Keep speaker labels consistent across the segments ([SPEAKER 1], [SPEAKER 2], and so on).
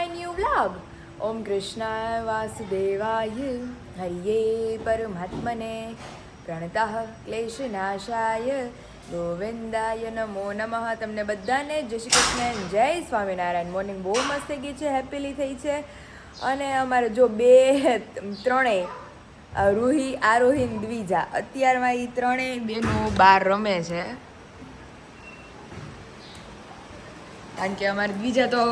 [SPEAKER 1] my new vlog. Om Krishna Vasudevaya Hariye Paramatmane Pranatah Kleshanashaya ગોવિંદાય નમો નમઃ. તમને બધાને જય શ્રી કૃષ્ણ, જય સ્વામિનારાયણ. મોર્નિંગ બહુ મસ્ત થઈ ગઈ છે, હેપીલી થઈ છે. અને અમારે જો ત્રણેય રૂહી, આરોહી ને દ્વિજા અત્યારમાં એ ત્રણેય બેનો બહાર રમે છે. કારણ કે અમારે દ્વિજા તો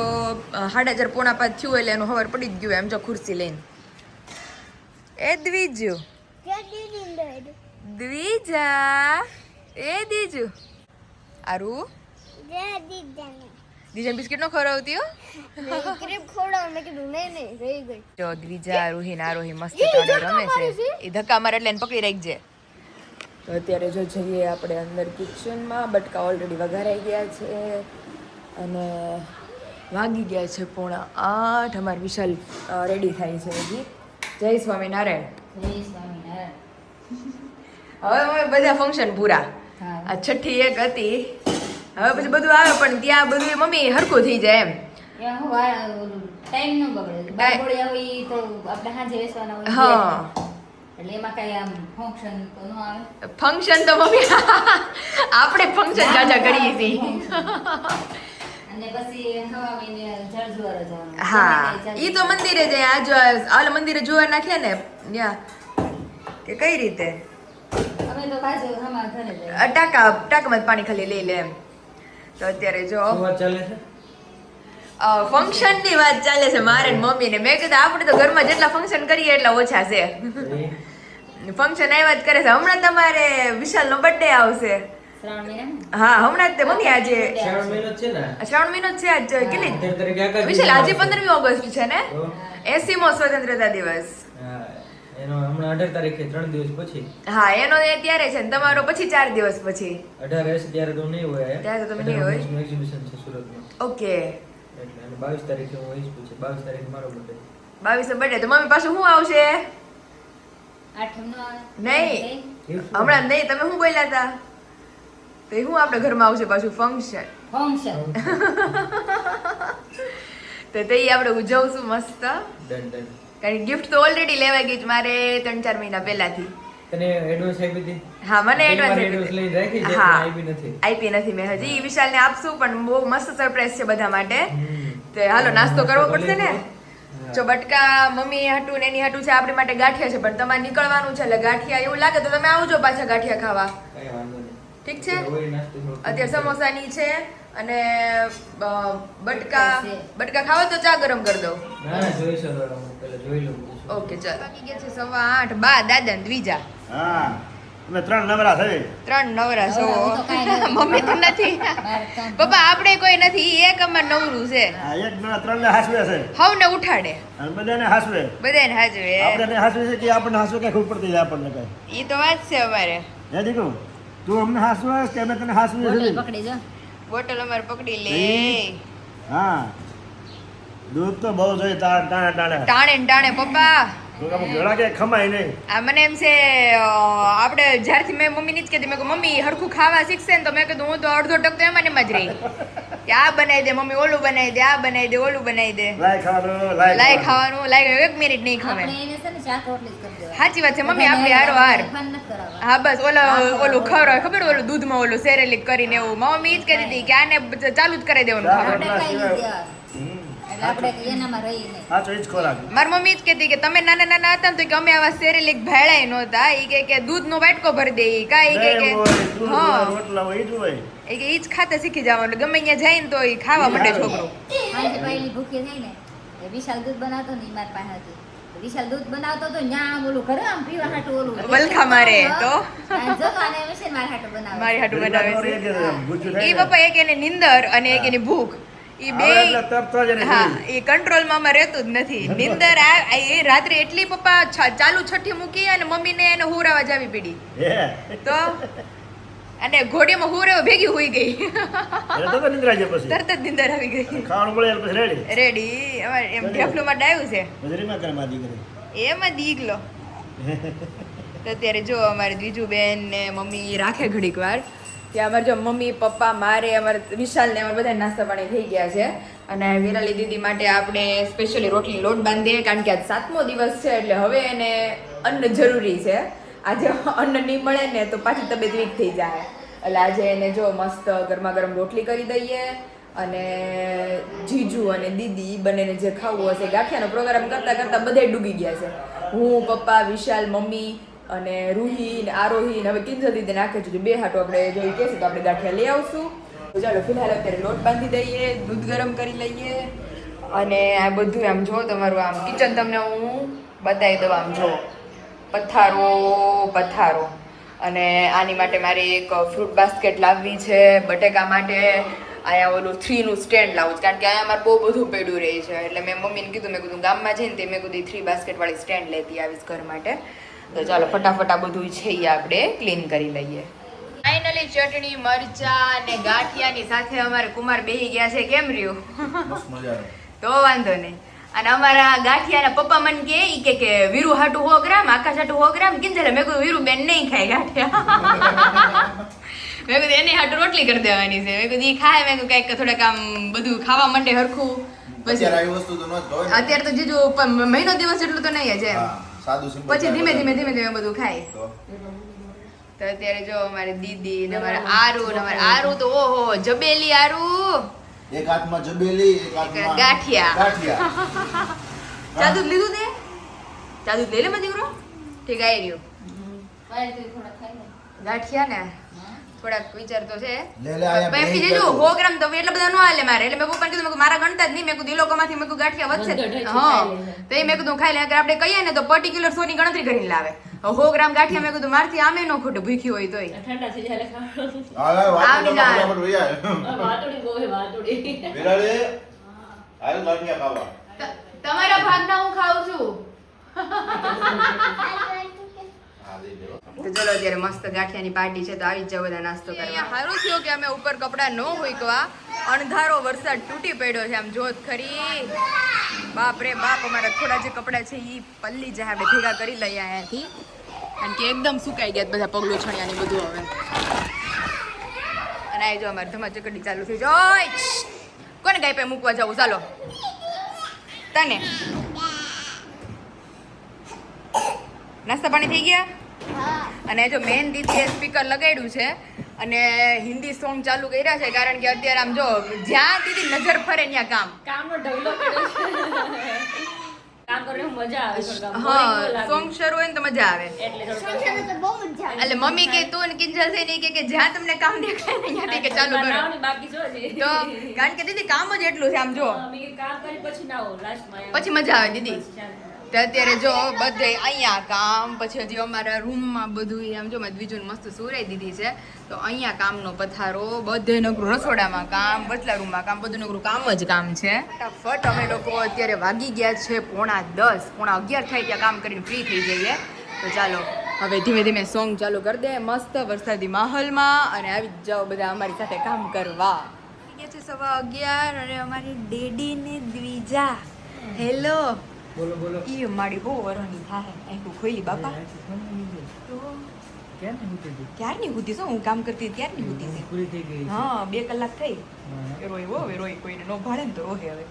[SPEAKER 1] 4:30 પોણા 5 થયું એટલે એનું ખબર પડી જ ગયું એમ. જો ખુરશી લઈને એ દ્વિજુ દ્વિજા એ દીજુ આરુ દીજા બિસ્કિટ નો ખવડાવતી હો. જો દ્વિજા આરોહી ને આરોહી મસ્ત ત્રણે રમે છે. એ ધક્કા મારે એટલે એને પકડી રાખજે. તો અત્યારે જો જઈએ આપણે અંદર કિચનમાં. બટકા ઓલરેડી વઘારાઈ ગયા છે અને વાગી ગયા છે 7:45. અમારે વિશાલ રેડી થાય છે હજી. જય સ્વામિનારાયણ.
[SPEAKER 2] જય સ્વામિનારાયણ.
[SPEAKER 1] હવે અમે બધા ફંક્શન પૂરા. આ છઠ્ઠી એક હતી, હવે પછી બધું આવે પણ ત્યાં બધું મમ્મી હરખું થઈ જાય એમ.
[SPEAKER 2] ટાઈમ ન બગડે. બારબોળિયા હોય તો આપણે સાંજે વેચવાના હોય.
[SPEAKER 1] હા,
[SPEAKER 2] એટલે એમાં કઈ આમ ફંક્શન તો ન આવે.
[SPEAKER 1] ફંક્શન તો મમ્મી આપણે ફંક્શન જાજા કરીએ છીએ.
[SPEAKER 2] અને પછી હવા મહિને જળજુવાર જવાનું.
[SPEAKER 1] હા, ઈ તો મંદિરે જાય. આ મંદિરે જોવા નાખ્યા ને ત્યાં કે કઈ રીતે
[SPEAKER 2] અમે તો પાછું હમા ઘરે જાય.
[SPEAKER 1] ટાંકામાં પાણી ખાલી લઈ લે એમ. તો અત્યારે જો ફંક્શન ની વાત ચાલે છે મારે ને મમ્મી ને. મેં કીધું આપણે તો ઘરમાં જેટલા ફંક્શન કરીએ એટલા ઓછા છે. ફંક્શન આવ્યા જ કરે છે. હમણાં તમારે વિશાલ નો બર્થડે આવશે.
[SPEAKER 2] શ્રાવણ મહિના.
[SPEAKER 1] હા, હમણાં જ તે મમ્મી આજે
[SPEAKER 3] શ્રાવણ મહિનો છે ને.
[SPEAKER 1] શ્રાવણ મહિનો જ છે આજ. કેટલી વિશાલ? આજે 15મી ઓગસ્ટ છે ને, 80મો સ્વતંત્રતા દિવસ.
[SPEAKER 3] એનો હમણાં 18 તારીખે 3 દિવસ પછી.
[SPEAKER 1] હા, એનો એ ત્યારે છે ને તમારો પછી 4 દિવસ પછી.
[SPEAKER 3] 18 હશે ત્યારે તો નહીં હોય.
[SPEAKER 1] ત્યારે તો તમે નહીં હોય.
[SPEAKER 3] એક્ઝિબિશન છે સુરતમાં.
[SPEAKER 1] ઓકે,
[SPEAKER 3] એટલે અને 22 તારીખે હું આવીશ. પછી 22 તારીખે મારો બર્થડે.
[SPEAKER 1] 22 બર્થડે. તો મમ્મી પાછું શું આવશે?
[SPEAKER 2] આઠમનો
[SPEAKER 1] નહીં, હમણાં નહીં. તમે શું બોલ્યા હતા? તો એ શું આપણે ઘરમાં આવશે પાછું ફંક્શન.
[SPEAKER 2] ફંક્શન
[SPEAKER 1] તો તે આપણે ઉજવશું મસ્ત.
[SPEAKER 3] ડન.
[SPEAKER 1] કારણ ગિફ્ટ તો ઓલરેડી લેવાઈ ગઈ છે મારે 3-4 મહિના પહેલાથી.
[SPEAKER 3] તને એડવાન્સ આપી હતી?
[SPEAKER 1] હા, મને
[SPEAKER 3] એડવાન્સ
[SPEAKER 1] એડવાન્સ
[SPEAKER 3] લઈને રાખી છે,
[SPEAKER 1] હા,
[SPEAKER 3] આપી નથી.
[SPEAKER 1] આપી નથી મેં હજી. વિશાલ ને આપશું પણ બહુ મસ્ત સરપ્રાઈઝ છે બધા માટે. તો હાલો નાસ્તો કરવો પડશે ને. જો બટકા મમ્મી હાટું ને એની હાટું છે, આપણી માટે ગાંઠિયા છે. પણ તમારે નીકળવાનું છે એટલે ગાંઠિયા એવું લાગે તો તમે આવજો પાછા ગાંઠિયા ખાવા.
[SPEAKER 3] કઈ વાંધો નહીં.
[SPEAKER 1] ઠીક છે?
[SPEAKER 3] હોય નાસ્તો થોડો.
[SPEAKER 1] અત્યારે સમોસાની છે અને બટકા ખાવા તો ચા ગરમ કરી દઉં.
[SPEAKER 3] ના જોઈ શકો. પહેલા જોઈ લઉં.
[SPEAKER 1] ઓકે, ચાલ. વાગી ગયા છે 8:15. બા, દાદા ને દ્વિજા.
[SPEAKER 4] હા, અમે 3 નવરા થઈ.
[SPEAKER 1] 3 નવરા છો.
[SPEAKER 2] હું તો કાંઈ નથી.
[SPEAKER 1] મમ્મી તો નથી. પપ્પા આપણે કોઈ નથી. ઈ એક અમાર નવરું છે.
[SPEAKER 4] આ એક ના 3 ને હાસવે છે
[SPEAKER 1] હવને ઉઠાડે,
[SPEAKER 4] અને બધાને હાસવે.
[SPEAKER 1] બધાને હાજવે.
[SPEAKER 4] આપણે હાસવે છે કે આપણને હાસવે કે ખબર પડતી જાય આપણને કઈ.
[SPEAKER 1] ઈ તો વાત છે અમારે.
[SPEAKER 4] હે દીકુ, તું અમને હાસવે કે અમે તને હાસવે
[SPEAKER 2] બોટલ
[SPEAKER 4] છે?
[SPEAKER 2] પકડી જો.
[SPEAKER 1] બોટલ અમારે પકડી લે.
[SPEAKER 4] હા, દૂધ તો બહુ જોઈએ ટાણે
[SPEAKER 1] ટાણે ને ટાણે પપ્પા.
[SPEAKER 4] તો આમ ઘણા કે ખમાય નહીં.
[SPEAKER 1] આ મને એમ છે આપણે જ્યારથી મેં મમ્મીની જ કીધી, મેં કહ્યું મમ્મી હરખું ખાવા શીખશે ને તો મેં કીધું હું તો અડધો ટક તો એમાં ને એમ જ રહી કે આ બનાવી દે મમ્મી, ઓલું બનાવી દે, આ બનાવી દે, ઓલું બનાવી દે.
[SPEAKER 4] લાય ખાવાનું
[SPEAKER 1] લાય ખાવાનું, લાય 1 મિનિટ નહીં ખમે.
[SPEAKER 2] આપણે એને છે ને શાક રોટલી જ કરી દેવાની.
[SPEAKER 1] સાચી વાત છે મમ્મી, આપણે હારો હાર.
[SPEAKER 2] ફન નથી કરાવવા.
[SPEAKER 1] હા બસ ઓલું ખવડાવે, ખબર ઓલું દૂધમાં ઓલું સેરેલિક કરીને એવું. મમ્મી ઈ જ કહેતી હતી કે આને ચાલુ જ કરી દેવાનું ખાવાનું.
[SPEAKER 2] આપણે ખાઈ લીધા. એટલે આપણે એનામાં રહી નહીં.
[SPEAKER 4] હા, તો એ જ ખોરાક.
[SPEAKER 1] મારી મમ્મી જ કહેતી કે તમે નાના નાના હતા ને તો કે અમે આવા સેરેલિક ભેળાય નહોતા. ઈ કે દૂધનો વાટકો ભરી દે. ઈ કાંઈ કે
[SPEAKER 4] દહીં હોય, દૂધ હોય,
[SPEAKER 1] હા,
[SPEAKER 4] રોટલા હોય, ઈ જ હોય.
[SPEAKER 1] એ કે ઈ જ ખાતે શીખી જવાનું. ગમે અહીંયા જાય ને તો ઈ ખાવા માંડે છોકરો.
[SPEAKER 2] સાંજે પહેલી ભૂખી થઈ ને એ વિશાલ દૂધ બનાવતો ને ઈ મારી પાસે હતી. તો વિશાલ દૂધ બનાવતો તો ન્યા આમ ઓલું કરે આમ પીવા હાટું ઓલું
[SPEAKER 1] વલખા મારે તો
[SPEAKER 2] જો તો આને એમ છે ને મારા હાટું બનાવે.
[SPEAKER 1] મારી હાટું બનાવે છે.
[SPEAKER 4] ગુજ્જુ
[SPEAKER 1] ઈ
[SPEAKER 4] થાય ને.
[SPEAKER 1] પપ્પા એક એને નીંદર અને એક એની ભૂખ, ઈ બે
[SPEAKER 4] આવે એટલે તરત જ એને
[SPEAKER 1] હા,
[SPEAKER 4] જોઈ.
[SPEAKER 1] એ કંટ્રોલમાં માં રહેતું જ નથી. નીંદર એ રાત્રે એટલી પપ્પા ચાલુ છઠ્ઠી મૂકી અને મમ્મીને એને હુરાવા જાવી પડી.
[SPEAKER 4] હે,
[SPEAKER 1] તો અને ઘોડીમાં હુરેવો ભેગી હુઈ ગઈ.
[SPEAKER 4] એટલે તો નિંદ્રા જાય પછી.
[SPEAKER 1] તરત જ નીંદર આવી ગઈ.
[SPEAKER 4] ખાવાનું મળે એટલે પછી રેડી.
[SPEAKER 1] રેડી. અમારે એમ ઢેફલુમાં ડાયું છે
[SPEAKER 4] મજરીમાં કરે મારી દીકરી.
[SPEAKER 1] એમાં દીકલો. તો અત્યારે જો અમારે દ્વિજુ બેન ને મમ્મી રાખે ઘડીક વાર ત્યાં અમારે જો મમ્મી પપ્પા મારે અમારે વિશાલ ને અમારે બધા નાસ્તા પાણી થઈ ગયા છે અને વિરાલી દીદી માટે આપણે સ્પેશિયલી રોટલી લોટ બાંધીએ કારણ કે આજ 7મો દિવસ છે એટલે હવે એને અન્ન જરૂરી છે. આજે અન્ન નહીં મળે ને તો પાછી તબિયત વીક થઈ જાય એટલે આજે એને જો મસ્ત ગરમા ગરમ રોટલી કરી દઈએ અને જીજુ અને દીદી બંનેને જે ખાવું હશે ગાંઠિયાનો પ્રોગ્રામ કરતા કરતા બધાય ડૂબી ગયા છે. હું પપ્પા વિશાલ મમ્મી અને રૂહી ને આરોહી ને હવે કિંજલ દીદી નાખે છે બે હાટો આપણે જોઈ કહેશે તો આપણે ગાંઠિયા લઈ આવશું. તો ચાલો ફિલહાલ અત્યારે લોટ બાંધી દઈએ દૂધ ગરમ કરી લઈએ અને આ બધું આમ જો તમારું આમ કિચન તમને હું બતાવી દઉં આમ જો પથારો અને આની માટે મારે એક ફ્રૂટ બાસ્કેટ લાવવી છે બટેકા માટે અહીંયા ઓલું 3નું સ્ટેન્ડ લાવું છે કારણ કે અહીંયા અમારે બહુ બધું પડ્યું રહે છે એટલે મેં મમ્મીને કીધું મેં કીધું ગામમાં જઈને તે મેં કીધું 3 બાસ્કેટવાળી સ્ટેન્ડ લેતી આવીશ ઘર માટે. તો ચાલો ફટાફટ આ બધું છે એ આપણે ક્લીન કરી લઈએ. ફાઇનલી ચટણી મરચા અને ગાંઠિયાની સાથે અમારે કુમાર બેહી ગયા છે. કેમ રહ્યું? તો વાંધો નહીં. અને અમારા ગાંઠિયાના પપ્પા મને કે ઈ કે વીરુ હાટુ 100 ગ્રામ આકાશ હાટુ 100 ગ્રામ કિંજલે મેં કીધું વીરુ બેન નહીં ખાય ગાંઠિયા. મેં કીધું એની હાટુ રોટલી કરી દેવાની છે. મેં કીધું ઈ ખાય મેં કીધું કંઈક થોડાક આમ બધું ખાવા માંડે હરખું. પછી અત્યારે તો જીજુ મહિનો દિવસ એટલું તો નહીં જ એમ પછી ધીમે ધીમે બધું ખાય. તો અત્યારે જો અમારી દીદી ને અમારે આરુ તો ઓહો જબેલી આરુ
[SPEAKER 5] એક હાથમાં જબેલી એક હાથમાં
[SPEAKER 1] ગાંઠિયા. ચાદુ લીધું તે ચાદુ લઈ લે દીકરો ઠીક આવી રહ્યું ગાંઠિયા ને થોડાક વિચાર તો છે પછી જેજો 100 ગ્રામ તો એટલા બધા ન હાલે મારે એટલે મેં પપ્પાને કીધું મેં મારા ગણતા જ નહીં મેં કીધું એ લોકોમાંથી મેં કીધું ગાંઠિયા વધશે હા તો એ મેં કીધું ખાઈ લે અગર આપણે કહીએ ને તો પર્ટિક્યુલર 100 ની ગણતરી કરીને લાવે. 100 ગ્રામ ગાંઠિયા મેં કીધું મારથી આમે ન ખોટું ભૂખી હોય તોય
[SPEAKER 2] ઠંડા થઈ જાય
[SPEAKER 1] તમારા ભાગના હું ખાઉં છું. તો ચલો અત્યારે મસ્ત ગાંઠિયાની પાર્ટી છે તો આવી જ જાવ બધા નાસ્તો કરવા. સારું થયું કે અમે ઉપર કપડા ન હોઈકવા અણધારો વરસાદ તૂટી પડ્યો છે આમ જોત ખરી બાપ રે બાપ. અમારા થોડા જે કપડા છે એ પલ્લી જાય આપણે ભેગા કરી લઈએ અહીંયાથી કારણ કે એકદમ સુકાઈ ગયા બધા પગલું છણિયા ને બધું હવે. અને આ જો અમારે ધમાચકડી ચાલુ થઈ જાય. કોને ગાય પે મૂકવા જવું ચાલો તને નાસ્તા પાણી થઈ ગયા. અને જો મેન દીદીએ સ્પીકર લગાડ્યું છે અને હિન્દી સોંગ ચાલુ કર્યા છે કારણ કે અત્યારે આમ જો જ્યાં દીદી નજર ફરે ત્યાં
[SPEAKER 2] કામનો ઢગલો પડ્યો છે કામ કરવાની મજા આવે થોડું
[SPEAKER 1] હા સોંગ શરૂ હોય ને તો મજા આવે એટલે મમ્મી કે તું ને કિંજલ છે ને કે જ્યાં તમને કામ દેખાય ને ત્યાંથી કે ચાલુ કરો
[SPEAKER 2] બાકી જો છે
[SPEAKER 1] તો કારણ કે દીદી કામ જ એટલું છે આમ જો
[SPEAKER 2] કામ કરી પછી ના હો લાસ્ટમાં
[SPEAKER 1] પછી મજા આવે દીદી. તો અત્યારે જો બધે અહીંયા કામ પછી હજી અમારા રૂમમાં બધું આમ જો મેં બીજું મસ્ત સુરાઈ દીધી છે તો અહીંયા કામનો પથારો બધે નકરું રસોડામાં કામ બચલા રૂમમાં કામ બધું નકરું કામ જ કામ છે. ફટાફટ અમે લોકો અત્યારે વાગી ગયા છે 9:30 11 થાય ત્યાં કામ કરીને ફ્રી થઈ જઈએ. તો ચાલો હવે ધીમે ધીમે સોંગ ચાલુ કરી દે મસ્ત વરસાદી માહોલમાં અને આવી જ જાઓ બધા અમારી સાથે કામ કરવા. ગયા છે 11:15 અને અમારી ડેડી ને દ્વિજા હેલો
[SPEAKER 3] બોલો બોલો
[SPEAKER 1] ઈ મારી બહુ વરોની થાય આખું ખોલી બાપા તો ક્યારની હુતી છો હું કામ કરતી ત્યારની હુતી છે
[SPEAKER 3] પૂરી થઈ ગઈ
[SPEAKER 1] હા 2 કલાક થઈ રોય કોઈને નો ભાડે ને તો રોહે હવે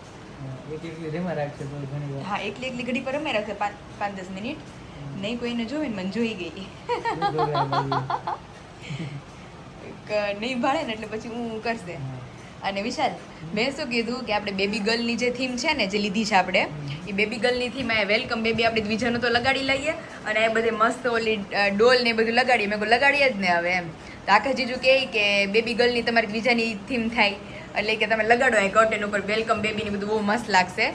[SPEAKER 3] એકલી રેમાં રાખશે તો ઘણી વાર
[SPEAKER 1] હા એકલી ઘડી પર રમે રાખશે 5-10 મિનિટ નહીં કોઈને જોવે ને મને જોઈ ગઈ નહીં ભાડે ને એટલે પછી હું કરશે. અને વિશાલ મેં શું કીધું કે આપણે બેબી ગર્લની જે થીમ છે ને જે લીધી છે આપણે એ બેબી ગર્લની થીમ વેલકમ બેબી આપણે દ્વિજાનું તો લગાડી લઈએ અને એ બધે મસ્ત ઓલી ડોલ ને બધું લગાડીએ મેં લગાડીએ જ ને હવે એમ તો આખા જીજુ કહે કે બેબી ગર્લની તમારી દ્વિજાની થીમ થાય એટલે કે તમે લગાડો અહીં કર્ટેન ઉપર વેલકમ બેબીની બધું બહુ મસ્ત લાગશે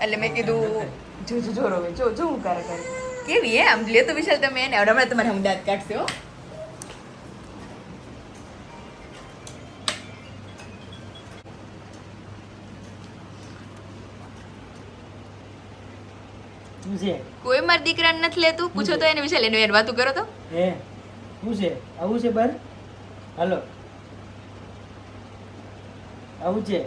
[SPEAKER 1] એટલે મેં કીધું જો રોવે જો હું કરે કેવી હે આમ લે તો વિશાલ તમે એને હમણાં તમારે હું દાંત કાઢશે હો. કોઈ મારા દીકરાને નથી લેતું પૂછો તો એને વિશાલ એનું વાતું કરો તો
[SPEAKER 3] એ શું છે આવું છે બાર હાલો આવું છે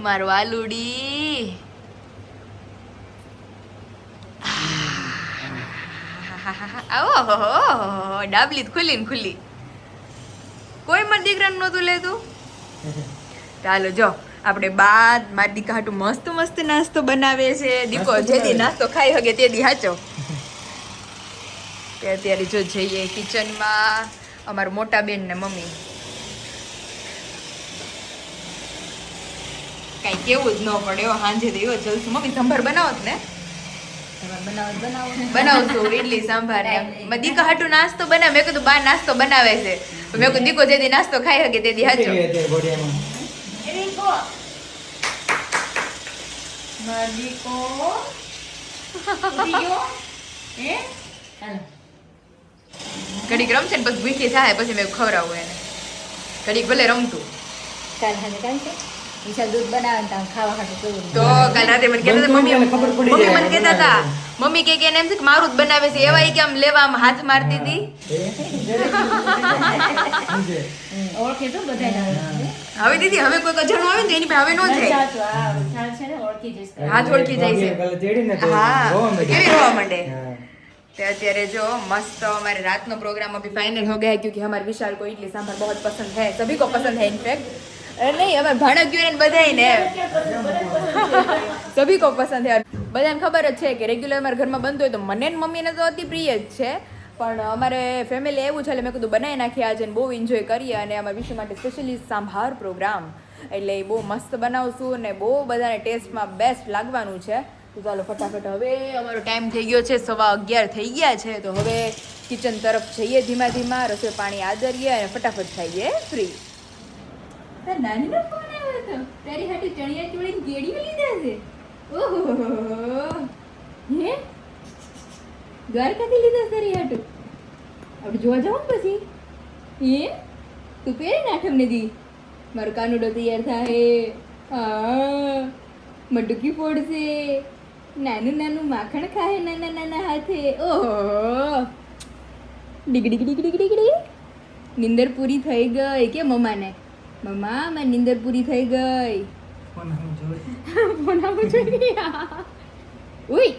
[SPEAKER 1] મારું આલુડી આહાહા. ઓહોહો, ડાબલી જ ખુલ્લી ને ખુલ્લી. કોઈ મારા દીકરાનું નહોતું લેતું. ચાલો જો આપણે બાદ મારી દીકા હાટુ મસ્ત મસ્ત નાસ્તો બનાવે છે. દીકો જેદી નાસ્તો ખાઈ હગે તેદી હાચો. તે અત્યારે જો જઈએ કિચનમાં અમારા મોટા બેન ને મમ્મી. કઈ કેવું જ ન પડે હો, હાંજે તો એવો જલસું. મમ્મી સંભાર બનાવો જ ને? બનાવશું ઇડલી સાંભાર ને મારી દીકા હાટુ નાસ્તો બનાવે. મેં કીધું બા નાસ્તો બનાવે છે. મેં કીધું દીકો જેદી નાસ્તો ખાઈ હગે તેદી હાચો. દીકો ઘડીક રમશે ને પછી ભૂખી થાય પછી મેં ખવડાવું એને. ઘડીક ભલે રમતું.
[SPEAKER 2] કાલ હાજે કામ છે વિશાલ દૂધ બનાવે ને તાર ખાવા ખાતું કેવું
[SPEAKER 1] તો કાલ રાતે મને કહેતા હતા મમ્મી મને કહેતા હતા મમ્મી કે એને એમ છે કે મારું જ બનાવે છે. એવા ઈ કે આમ લેવા આમ હાથ મારતી હતી.
[SPEAKER 2] ઓળખે તો બધાય
[SPEAKER 1] હવે દીદી હવે કોઈ અજાણું આવે ને તો એની પાસે હવે નો જાય.
[SPEAKER 2] છે ને ઓળખી જઈશ
[SPEAKER 1] હાથ ઓળખી જાય છે. હા કેવી રોવા માંડે. तो અત્યારે जो मस्त हमारे रात नो प्रोग्राम अभी फाइनल हो गया है क्योंकि हमारे विशाल को इडली सांभर बहुत पसंद है. सभी को पसंद है इनफैक्ट. नहीं हमारे भाणकियों ने बधाई ने सभी को पसंद है. બધાને ખબર જ છે કે રેગ્યુલર અમારા ઘરમાં બનતું હોય તો મને ને મમ્મીને તો અતિ પ્રિય જ છે. પણ અમારે ફેમિલી એવું છે એટલે મેં કીધું બનાવી નાખીએ આજે બહુ એન્જોય કરીએ. અને અમારા વિશ્વ માટે સ્પેશિયલી સાંભાર પ્રોગ્રામ એટલે એ બહુ મસ્ત બનાવશું અને બહુ બધાને ટેસ્ટમાં બેસ્ટ લાગવાનું છે. તો ચાલો ફટાફટ હવે અમારો ટાઈમ થઈ ગયો છે 11:15 થઈ ગયા છે. તો હવે કિચન તરફ જઈએ ધીમા ધીમા રસોઈ પાણી આદરીએ અને ફટાફટ થઈએ ફ્રી. તાર નાનીનો ફોન આવ્યો હતો. તારી હાટુ ચણિયા ચોળીને કેડીઓ લીધા છે. ઓહો હે દ્વારકાથી લીધા તારી હાટુ. આપણે જોવા જાવ પછી હે તું પહેરી નાખ અમને દી. મારો કાનુડો તૈયાર થાય. હા મડુકી ફોડશે. નાનું નાનું માખણ ખાય નાના નાના હાથે. ઓહો ડીગડી ડીગડી ડીગડી નિંદર પૂરી થઈ ગઈ કે મમ્માને? મમ્મા મારી નિંદર પૂરી થઈ ગઈ. ફોન આવું જોઈએ. ઓય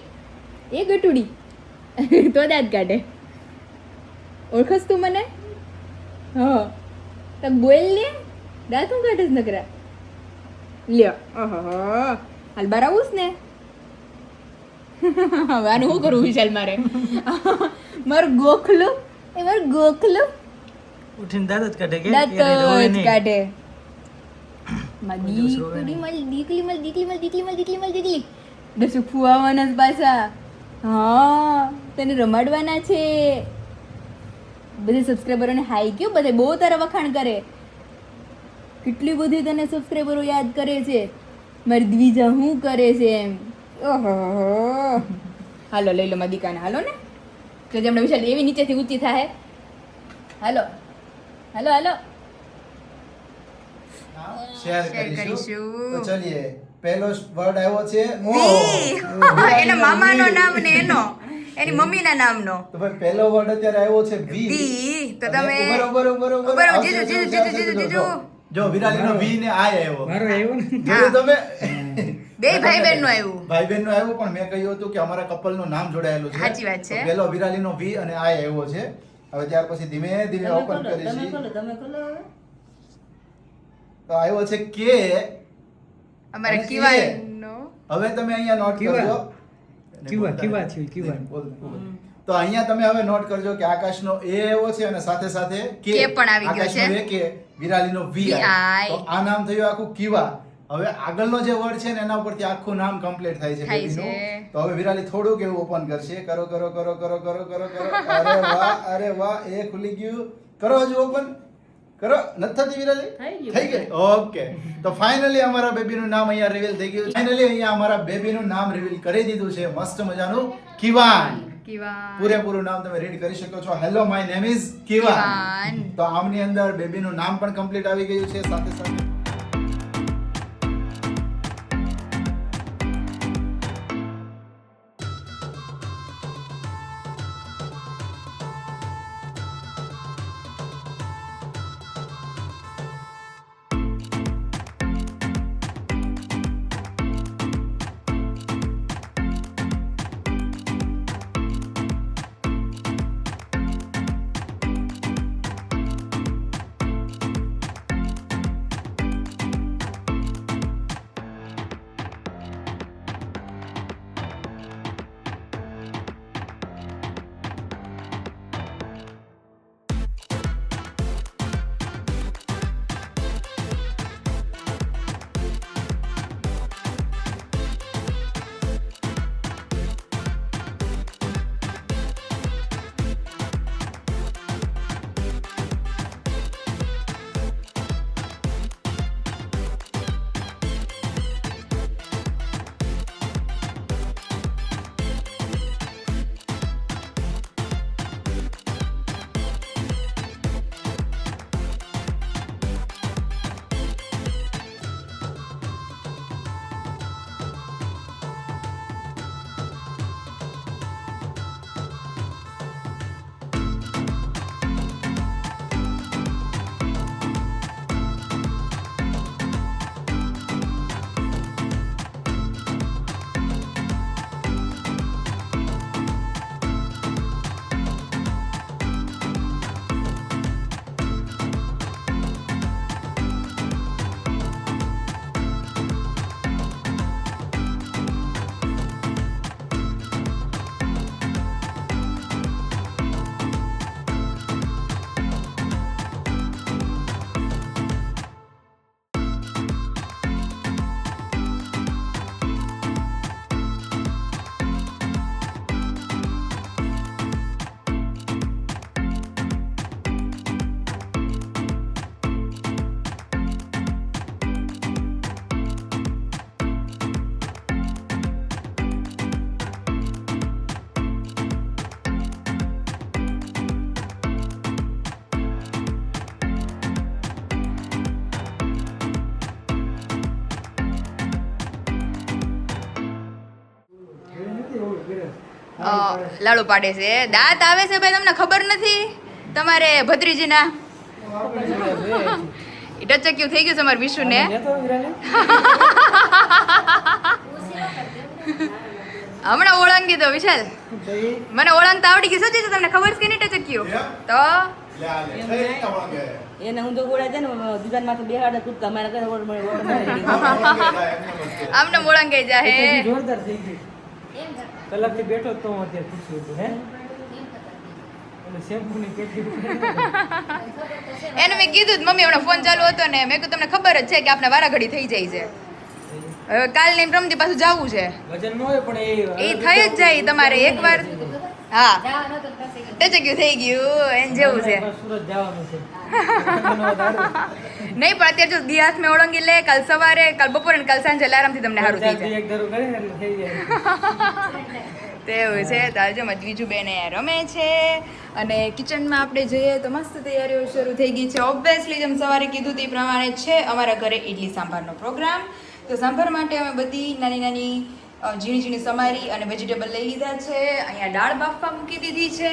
[SPEAKER 1] એ ગટુડી તો દાંત કાઢે. ઓળખસ તું મને? હા તો બોલ ને દાંત હું કાઢે નકરા. લ્યો ઓહો હાલ બાર આવું ને. હવે આનું શું કરવું વિશાલ મારે? મારું ગોખલું એ મારું ગોખલું
[SPEAKER 4] ઉઠીને દાંત જ કાઢે કે
[SPEAKER 1] દાંત જ કાઢે. મારી દીકરી મારી દીકરી મારી દીકરી મારી દીકરી મારી દીકરી મારી દીકરી દસું ફુવાવાના જ પાછા. હા તને રમાડવાના છે. બધા સબસ્ક્રાઈબરોને હાઈ કયો બધે બહુ તારા વખાણ કરે. કેટલી બધી તને સબસ્ક્રાઈબરો યાદ કરે છે. મારી દ્વિજા શું કરે છે એમ. ઓહો હાલો લઈ લો મારી દીકાને. હાલો ને તો જેમણે વિશાલ એવી નીચેથી ઊંચી થાય. હાલો હાલો હાલો
[SPEAKER 5] શેર
[SPEAKER 1] શેર
[SPEAKER 5] કરીશું.
[SPEAKER 1] કરીશું.
[SPEAKER 5] તો ચલીએ પહેલો વર્ડ આવ્યો છે
[SPEAKER 1] એના મામાનો નામ ને એનો એની મમ્મીના નામનો
[SPEAKER 5] તો ભાઈ પહેલો વર્ડ અત્યારે આવ્યો છે વી.
[SPEAKER 1] વી. તો
[SPEAKER 5] અને
[SPEAKER 1] તમે
[SPEAKER 5] ઉભો રહો,
[SPEAKER 1] ઉભો રહો, જીજુ, જીજુ, જીજુ, જીજુ, જીજુ.
[SPEAKER 5] જો વિરાલીનો વી ને આય આવ્યો.
[SPEAKER 4] મારો આવ્યો ને
[SPEAKER 5] જોયું તમે?
[SPEAKER 1] બે ભાઈ બહેન નું આવ્યું.
[SPEAKER 5] ભાઈ બહેન નું આવ્યું પણ મેં કહ્યું હતું કે અમારા કપલ નું નામ જોડાયેલું છે.
[SPEAKER 1] સાચી વાત છે.
[SPEAKER 5] તો પહેલો વિરાલીનો વી અને આય આવ્યો છે. હવે ત્યાર પછી ધીમે ધીમે ઓપન કરીશું. તો આવ્યો છે કે
[SPEAKER 1] અમારે
[SPEAKER 5] અને
[SPEAKER 1] કિવાનો
[SPEAKER 5] હવે તમે અહીંયા નોટ
[SPEAKER 4] કિવા.
[SPEAKER 5] કરજો.
[SPEAKER 4] કિવા થયું કિવા.
[SPEAKER 5] બોલ. તો અહીંયા તમે હવે નોટ કરજો કે આકાશનો એ એવો છે અને સાથે સાથે કે
[SPEAKER 1] પણ આવી ગયો છે.
[SPEAKER 5] આકાશનો એ કે વિરાલીનો વી
[SPEAKER 1] VI.
[SPEAKER 5] તો આ નામ થયું આખું કિવા. હવે આગળનો જે વર્ડ છે ને એના ઉપરથી આખું નામ કમ્પ્લીટ થાય છે
[SPEAKER 1] થાય
[SPEAKER 5] બેબીનું.
[SPEAKER 1] છે.
[SPEAKER 5] તો હવે વિરાલી થોડુંક એવું ઓપન કરશે. કરો કરો કરો કરો કરો કરો કરો. અરે વાહ એ ખુલી ગયું. કરો હજુ ઓપન કરો. નથી થતી વિરાલી? થઈ ગઈ. ઓકે તો ફાઇનલી અમારા બેબીનું નામ અહીંયા રિવીલ થઈ ગયું. ફાઇનલી અહીંયા અમારા બેબીનું નામ રિવીલ કરી દીધું છે. મસ્ત મજાનું કિવાન.
[SPEAKER 1] કિવાન.
[SPEAKER 5] પૂરેપૂરું નામ તમે રીડ કરી શકો છો. હેલો માય નેમ ઇઝ કિવાન.
[SPEAKER 1] કિવાન.
[SPEAKER 5] તો આમની અંદર બેબીનું નામ પણ કમ્પ્લીટ આવી ગયું છે સાથે સાથે
[SPEAKER 1] લાડુ પાડે છે દાંત આવે છે ભાઈ તમને ખબર નથી તમારે ભત્રીજીના એ ટચક્યું થઈ ગયું છે અમારે વિશુને હમણાં ઓળંગી દો વિશાલ મને ઓળંગતા આવડી ગઈ સચ્ચી છે તમને ખબર છે કે નહીં ટચક્યું તો
[SPEAKER 6] એને હું તો ગોળા છે ને દુકાનમાં બેહાડે કૂદકા મારા ઘરે
[SPEAKER 1] આમને ઓળંગાઈ જાય
[SPEAKER 4] જોરદાર થઈ ગઈ કલાકથી બેઠો તો હું અત્યારે પૂછ્યું હતું હે અને શેમ્પૂની પેટી
[SPEAKER 1] એને મેં કીધું જ, મમ્મી હમણાં ફોન ચાલુ હતો ને મેં કીધું તમને ખબર જ છે કે આપણે વારાઘડી થઈ જાય છે હવે કાલ ને પ્રમદી પાછું જવું છે
[SPEAKER 4] વજન ન હોય પણ
[SPEAKER 1] એ થઈ જ જાય તમારે એકવાર હા
[SPEAKER 2] જવાનો તો પછી
[SPEAKER 1] ટચક્યું થઈ ગયું એને જેવું છે
[SPEAKER 4] સુરત જવાનું છે
[SPEAKER 1] નહીં પણ અત્યારે જો દી હાથ મેં ઓળંગી લે કાલ સવારે કાલ બપોરે ને કાલ સાંજે આરામથી તમને સારું થઈ જાય
[SPEAKER 4] એક ધરું કરીને એટલે થઈ જાય
[SPEAKER 1] તેવું છે તો આજે બીજું બેન અહીંયા રમે છે અને કિચનમાં આપણે જઈએ તો મસ્ત તૈયારીઓ શરૂ થઈ ગઈ છે ઓબ્વિયસલી જેમ સવારે કીધું તે પ્રમાણે છે અમારા ઘરે ઇડલી સાંભારનો પ્રોગ્રામ તો સાંભાર માટે અમે બધી નાની નાની ઝીણી ઝીણી સમારી અને વેજીટેબલ લઈ લીધા છે અહીંયા દાળ બાફવા મૂકી દીધી છે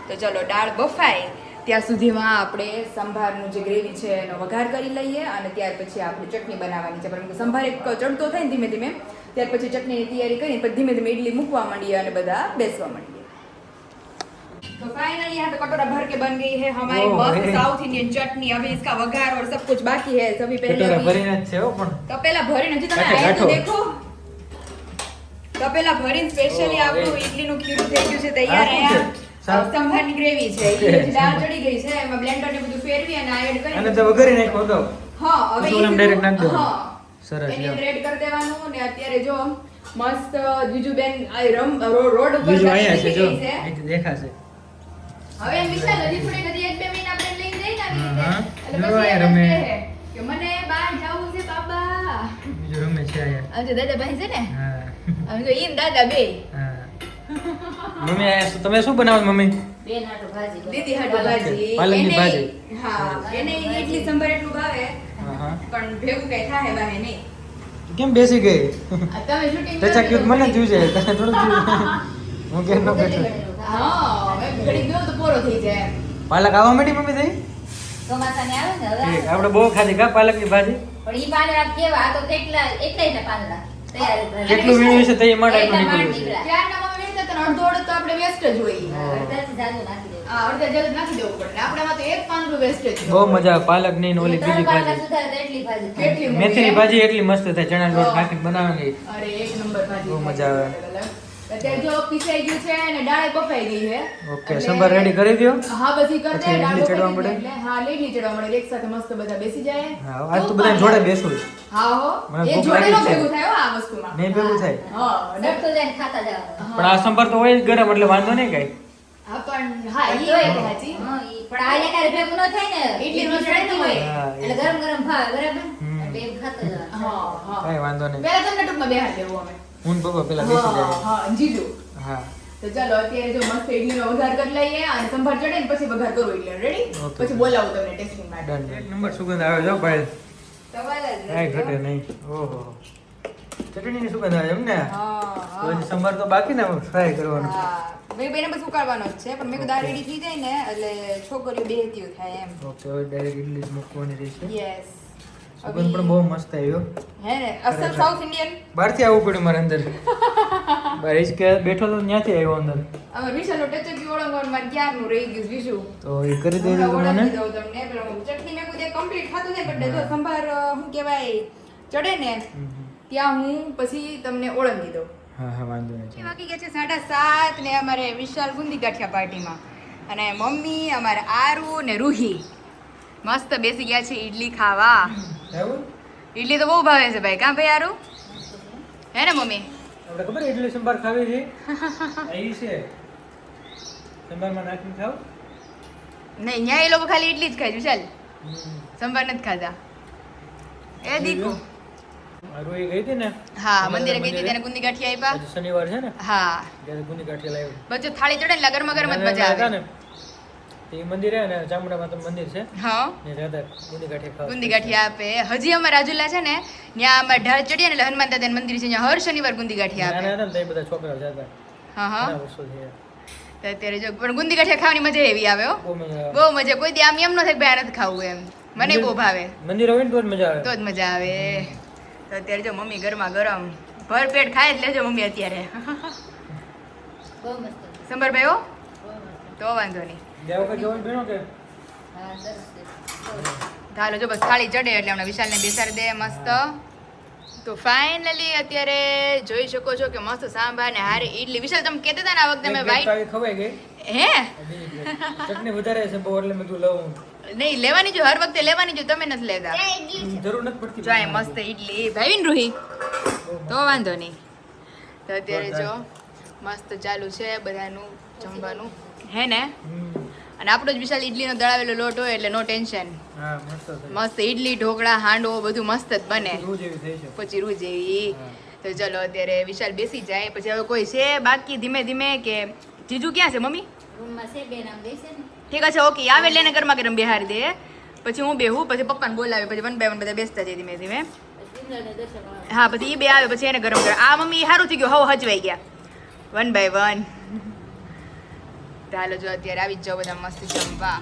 [SPEAKER 1] તો ચલો દાળ બફાય ત્યાં સુધીમાં આપણે સંભારનું જે ગ્રેવી છે એનો વઘાર કરી લઈએ અને ત્યાર પછી આપણે ચટણી બનાવવાની છે પરંતુ સંભાર એક ચડતો થાય ને ધીમે ધીમે ત્યાર પછી ચટણીની તૈયારી કરી પછી ધીમે ધીમે ઇડલી મૂકવા માંડીએ અને બધા બેસવા માંડીએ तो फाइनली यहाँ पे कटोरा भर के बन गई है हमारी मस्त साउथ इंडियन चटनी अभी इसका वघार और सब कुछ बाकी है सभी पहले
[SPEAKER 4] કટોરા
[SPEAKER 1] अभी
[SPEAKER 4] ભરીને જ છે હો પણ
[SPEAKER 1] તપેલા ભરીને હજી તમે
[SPEAKER 4] ગાંઠો,
[SPEAKER 1] આયા તો
[SPEAKER 4] ગાંઠો.
[SPEAKER 1] દેખો તપેલા ભરીને સ્પેશિયલી
[SPEAKER 4] ઓહ,
[SPEAKER 1] આપણું ઇડલીનું ખીરું થઈ ગયું છે તૈયાર
[SPEAKER 4] આ શું છે?
[SPEAKER 1] અહીંયા સંભારની ગ્રેવી છે એ દાળ ચડી ગઈ છે એમાં બ્લેન્ડર ને બધું ફેરવી અને આ એડ કરી
[SPEAKER 4] અને તો વઘારી નાખ્યો હતો
[SPEAKER 1] હા હવે
[SPEAKER 4] પછી ઓલામાં direct નાખી દેવાનું.
[SPEAKER 1] હા
[SPEAKER 4] સરસ,
[SPEAKER 1] એની
[SPEAKER 4] લ્યો.
[SPEAKER 1] અંદર એડ કરી દેવાનું ને અત્યારે જો મસ્ત જીજુબેન આ રોડ ઉપર
[SPEAKER 4] બીજું અહીંયા છે
[SPEAKER 1] બેસી
[SPEAKER 4] જો
[SPEAKER 1] ગઈ છે.
[SPEAKER 4] અહીંથી દેખાશે
[SPEAKER 1] હવે એમ વિશાલ હજી થોડીક હજી 1-2 મહિના આપણે લઈને જઈએ ને આવી
[SPEAKER 4] હા,
[SPEAKER 1] રીતે
[SPEAKER 4] હા.
[SPEAKER 1] એટલે
[SPEAKER 4] જો
[SPEAKER 1] પછી
[SPEAKER 4] અહીંયા
[SPEAKER 1] એમ જ
[SPEAKER 4] રમે.
[SPEAKER 1] કહે કે મને બહાર જાવું છે બાબા
[SPEAKER 4] બીજું રમે છે અહીંયા
[SPEAKER 1] આજે દાદા ભાઈ છે ને
[SPEAKER 4] હા
[SPEAKER 1] અમે તો ઈન દાદા બે
[SPEAKER 4] હા મમ્મી તમે શું બનાવો છો, મમ્મી
[SPEAKER 2] બેન હાટુ ભાજી બને.
[SPEAKER 1] દીદી હાટુ ભાજી
[SPEAKER 4] પાલકની
[SPEAKER 1] એને-
[SPEAKER 4] ભાજી.
[SPEAKER 1] હા એને ઇડલી સંભાર એટલું ભાવે
[SPEAKER 4] હા હા
[SPEAKER 1] પણ ભેગું કઈ થાય બાહે નહીં
[SPEAKER 4] કેમ બેસી ગઈ
[SPEAKER 1] આ તમે શૂટિંગ
[SPEAKER 4] ટચા ક્યુટ મને થયું છે તને થોડું થયું હું કેમ ન બેઠો
[SPEAKER 1] હા હવે ઘડી ગયો તો પૂરો થઈ જાય એમ.
[SPEAKER 4] પાલક આવવા માંડી મમ્મી થઈ
[SPEAKER 2] ચોમાસાની આવે ને હવે
[SPEAKER 4] ઠીક, આપણે બહુ ખાધી કા પાલકની ભાજી
[SPEAKER 2] પણ ઈ પાંદડા કેવા આ તો કેટલા એટલા પાંદડા તૈયાર જ ભરે.
[SPEAKER 4] કેટલું વીણ્યું છે તે એ માટે
[SPEAKER 2] એટલા
[SPEAKER 4] એટલું
[SPEAKER 2] માંડ
[SPEAKER 4] નીકળ્યું છે
[SPEAKER 2] નીકળ્યા.
[SPEAKER 1] ત્યારના મમ્મી વેચતા હતા ને અડધો અડધો તો આપણે વેસ્ટ જ હોય
[SPEAKER 2] અડધાથી જાજુ નાખી દેવું.
[SPEAKER 1] આ અડધા જલ્દ નાખી દેવું પડે ને આપણામાં તો એક પાંદડું વેસ્ટ જ
[SPEAKER 4] બહુ મજા આવે પાલક ની ને ઓલી
[SPEAKER 2] ત્રણ
[SPEAKER 4] બીજી
[SPEAKER 2] પાંદડા
[SPEAKER 4] ભાજી
[SPEAKER 2] સુધારે તો એટલી ભાજી થાય.
[SPEAKER 1] કેટલી મોટી
[SPEAKER 4] મેથીની
[SPEAKER 1] એમ?
[SPEAKER 4] ભાજી એટલી મસ્ત થાય ચણા લોટ નાખીને બનાવવાની
[SPEAKER 1] અરે એક નંબર ભાજી
[SPEAKER 4] બહુ
[SPEAKER 1] થાય
[SPEAKER 4] મજા
[SPEAKER 1] છે.
[SPEAKER 4] આવે.
[SPEAKER 1] અત્યારે જો પીસાઈ ગયું છે અને દાળ બફાઈ ગઈ છે
[SPEAKER 4] ઓકે
[SPEAKER 1] એટલે-
[SPEAKER 4] સંભાર રેડી કરી દો
[SPEAKER 1] હા બધી કરી
[SPEAKER 4] પછી
[SPEAKER 1] દે દાળ
[SPEAKER 4] ઇડલી ચડવા
[SPEAKER 1] બફાઈ ગઈ
[SPEAKER 4] મળે?
[SPEAKER 1] એટલે હા લીલી ચડવા મળે એક સાથે મસ્ત બધા બેસી જાય
[SPEAKER 4] હા આજ તો બધા જોડે બેસવું છે.
[SPEAKER 1] હા હો
[SPEAKER 4] મને
[SPEAKER 1] એ
[SPEAKER 4] ભૂખ
[SPEAKER 1] જોડે નો
[SPEAKER 4] લાગી છે.
[SPEAKER 1] ભેગું થાય હો આ વસ્તુમાં
[SPEAKER 4] નહીં ભેગું થાય
[SPEAKER 1] હા
[SPEAKER 2] ડરતો જઈને ખાતા જવાનું.
[SPEAKER 4] પણ આ સંભાર તો હોય જ ગરમ એટલે વાંધો નહીં કઈ
[SPEAKER 1] હા પણ હા ઈ હોય કે સાચી
[SPEAKER 2] હા, ઈ પણ આ એકારે ભેગું ન થાય ને
[SPEAKER 1] ઇડલી
[SPEAKER 2] ઇડલી ચડતી હોય
[SPEAKER 4] હા,
[SPEAKER 2] એટલે ગરમ ગરમ ભાવે બરાબર
[SPEAKER 4] હમ.
[SPEAKER 2] એટલે એમ ખાતા જવાનું.
[SPEAKER 1] હા હા
[SPEAKER 4] કઈ વાંધો નહીં
[SPEAKER 1] પહેલા તમને ટૂંકમાં બેહાડ દેવું અમે
[SPEAKER 4] હું ને પપ્પા પેલા બેસી
[SPEAKER 1] હા
[SPEAKER 4] જાય
[SPEAKER 1] હા જીજુ
[SPEAKER 2] हाँ।
[SPEAKER 4] હા
[SPEAKER 1] તો ચાલો અત્યારે જો મસ્ત ઇડલીનો વઘાર કરી લઈએ અને સંભાર ચડે ને પછી વઘાર કરવો ઇડલી રેડી
[SPEAKER 4] Okay.
[SPEAKER 1] પછી બોલાવું તમને ટેસ્ટિંગ માટે
[SPEAKER 4] ડન એક નંબર સુગંધ આવે જો ભાઈ
[SPEAKER 1] સવાલ જ
[SPEAKER 4] કાંઈ
[SPEAKER 1] નથી,
[SPEAKER 4] ઘટે
[SPEAKER 1] હો.
[SPEAKER 4] નહીં ઓહો ચટણીની સુગંધ આવે એમ ને
[SPEAKER 1] હા
[SPEAKER 4] તો હજી
[SPEAKER 1] હા
[SPEAKER 4] સંભાર તો બાકી ને ફ્રાય કરવાનું
[SPEAKER 1] હા ભાઈ બેને બસ ઉકાળવાનો જ છે પણ મેં કીધું દાળ રેડી થઈ જાય ને એટલે છોકરીઓ બેહતીઓ થાય એમ
[SPEAKER 4] ઓકે હવે ડાયરેક્ટ ઇડલી જ મૂકવાની રહેશે
[SPEAKER 1] યસ
[SPEAKER 4] સુગંધ પણ બહુ મસ્ત આવ્યો
[SPEAKER 1] હે ને અસલ સાઉથ ઇન્ડિયન
[SPEAKER 4] બહારથી આવવું પડ્યું મારે અંદર બહાર જ કે બેઠો તો ત્યાંથી આવ્યો અંદર
[SPEAKER 1] અમે વિશાલનો ટચકી ઓળંગવાનું મારે ક્યારનું રહી ગયું વિશુ
[SPEAKER 4] તો એ કરી દેજો
[SPEAKER 1] હમણાં
[SPEAKER 4] તમને
[SPEAKER 1] ઓળંગી દઉં તમને પેલો ચટણી મેં કીધું કમ્પ્લીટ ખાતું છે બટ જો સંભાર શું કહેવાય ચડે ને ત્યાં હું પછી તમને ઓળંગી દઉં
[SPEAKER 4] હા હા વાંધો નહીં
[SPEAKER 1] વાગી ગયા છે 7:30 ને અમારે વિશાલ ગુંદી ગાંઠિયા પાર્ટીમાં અને મમ્મી અમારે આરુ ને રૂહી મસ્ત બેસી ગયા છે ઈડલી ખાવા
[SPEAKER 4] એવું
[SPEAKER 1] ઈડલી તો બહુ ભાવે છે ભાઈ કાં ભાઈ આરુ હે ને મમ્મી
[SPEAKER 4] આપણે ખબર ઇડલી સંભાર ખાવી છે અહીં છે સંભારમાં નાખીને ખાવ
[SPEAKER 1] નહીં ત્યાં એ લોકો ખાલી ઈડલી જ ખાય છે વિશાલ સંભાર નથી ખાતા એ દીકુ
[SPEAKER 4] રોઈ ગઈ હતી ને
[SPEAKER 1] હા મંદિરે ગઈ હતી તેને ગુંદી ગાંઠિયા આપ્યા
[SPEAKER 4] આજે શનિવાર છે ને
[SPEAKER 1] હા
[SPEAKER 4] ત્યારે ગુંદી ગાંઠિયા લાવ્યો
[SPEAKER 1] બચ્ચો થાળી ચડે ને ગરમા ગરમ જ મજા
[SPEAKER 4] હતા
[SPEAKER 1] આવે
[SPEAKER 4] ને તે મંદિર હે ને ચામુંડા માતા મંદિર છે
[SPEAKER 1] હા
[SPEAKER 4] ને રાધા ગુંદી ગાંઠિયા ખાવા
[SPEAKER 1] ગુંદી ગાંઠિયા આપે હજી અમારે રાજુલા છે ને ત્યાં અમારે ઢાળ ચડીએ ને એટલે હનુમાન દાદાનું મંદિર છે ત્યાં હર શનિવાર ગુંદી ગાંઠિયા
[SPEAKER 4] નાના
[SPEAKER 1] આપે
[SPEAKER 4] હતા ને તો એ બધા છોકરાઓ જતા
[SPEAKER 1] હા હા
[SPEAKER 4] ઘણા વર્ષો છે
[SPEAKER 1] તો અત્યારે જો પણ ગુંદી ગાંઠિયા ખાવાની મજા એવી આવે હો
[SPEAKER 4] બહુ મજા આવે.
[SPEAKER 1] બહુ મજા કોઈ દી આમ એમ ન થાય કે બહાર નથી ખાવું એમ મને બહુ ભાવે
[SPEAKER 4] મંદિર હોય ને તો જ મજા આવે
[SPEAKER 1] તો જ મજા આવે તો અત્યારે જો મમ્મી ગરમા ગરમ ભર પેટ ખાય જ લેજો મમ્મી અત્યારે
[SPEAKER 2] બહુ મસ્ત
[SPEAKER 1] સંબરભાઈ હો
[SPEAKER 2] બહુ મસ્ત
[SPEAKER 1] તો વાંધો નહીં
[SPEAKER 4] બે વખત જવાનું ભેણો કે
[SPEAKER 2] હા સરસ છે
[SPEAKER 1] ચાલો જો બસ થાળી ચડે એટલે હમણાં વિશાલને બેસાડી દે મસ્ત તો ફાઇનલી અત્યારે જોઈ શકો છો કે મસ્ત સાંભાર ને હારી ઈડલી વિશાલ તમે કહેતા હતા ને આ વખતે
[SPEAKER 4] એક
[SPEAKER 1] મેં
[SPEAKER 4] બે
[SPEAKER 1] વાઈટ
[SPEAKER 4] થાળી ખવાઈ ગઈ
[SPEAKER 1] હે
[SPEAKER 4] બીજી પ્લેટ. ચટણી વધારે છે બહુ એટલે મેં કીધું લઉં
[SPEAKER 1] નહીં લેવાની જો હર વખતે લેવાની જો તમે નથી લેતા
[SPEAKER 4] જરૂર નથી પડતી
[SPEAKER 1] જો આ મસ્ત ઈડલી ભાઈ ને રૂહી તો વાંધો નહીં તો અત્યારે જો મસ્ત ચાલુ છે બધાનું જમવાનું હે ને
[SPEAKER 4] હમ.
[SPEAKER 1] અને આપણો જ વિશાલ ઈડલીનો દળાવેલો લોટ હોય એટલે નો ટેન્શન
[SPEAKER 4] હા મસ્ત છે
[SPEAKER 1] મસ્ત ઈડલી ઢોકળા હાંડવો બધું મસ્ત જ બને
[SPEAKER 4] રોજ એવી થઈ છે
[SPEAKER 1] પછી રૂ જેવી
[SPEAKER 4] હા.
[SPEAKER 1] તો ચલો અત્યારે વિશાલ બેસી જાય પછી હવે કોઈ છે બાકી ધીમે ધીમે કે જીજુ ક્યાં છે મમ્મી
[SPEAKER 2] રૂમમાં છે બે નામ દેશે ને
[SPEAKER 1] ઠીક છે ઓકે આવે એટલે એને ગરમા ગરમ બેહારી દે પછી હું બેહું પછી પપ્પાને બોલાવે પછી 1 by 1 બધા બેસતા જાય ધીમે ધીમે
[SPEAKER 2] સિમરનને દર્શન કરવા.
[SPEAKER 1] હા પછી એ બે આવે પછી એને ગરમ ગરમ આ મમ્મી સારું થઈ ગયું હવે હચવાઈ ગયા 1 by 1 ચાલો જો અત્યારે આવી જ જાઓ બધા મસ્ત જમવા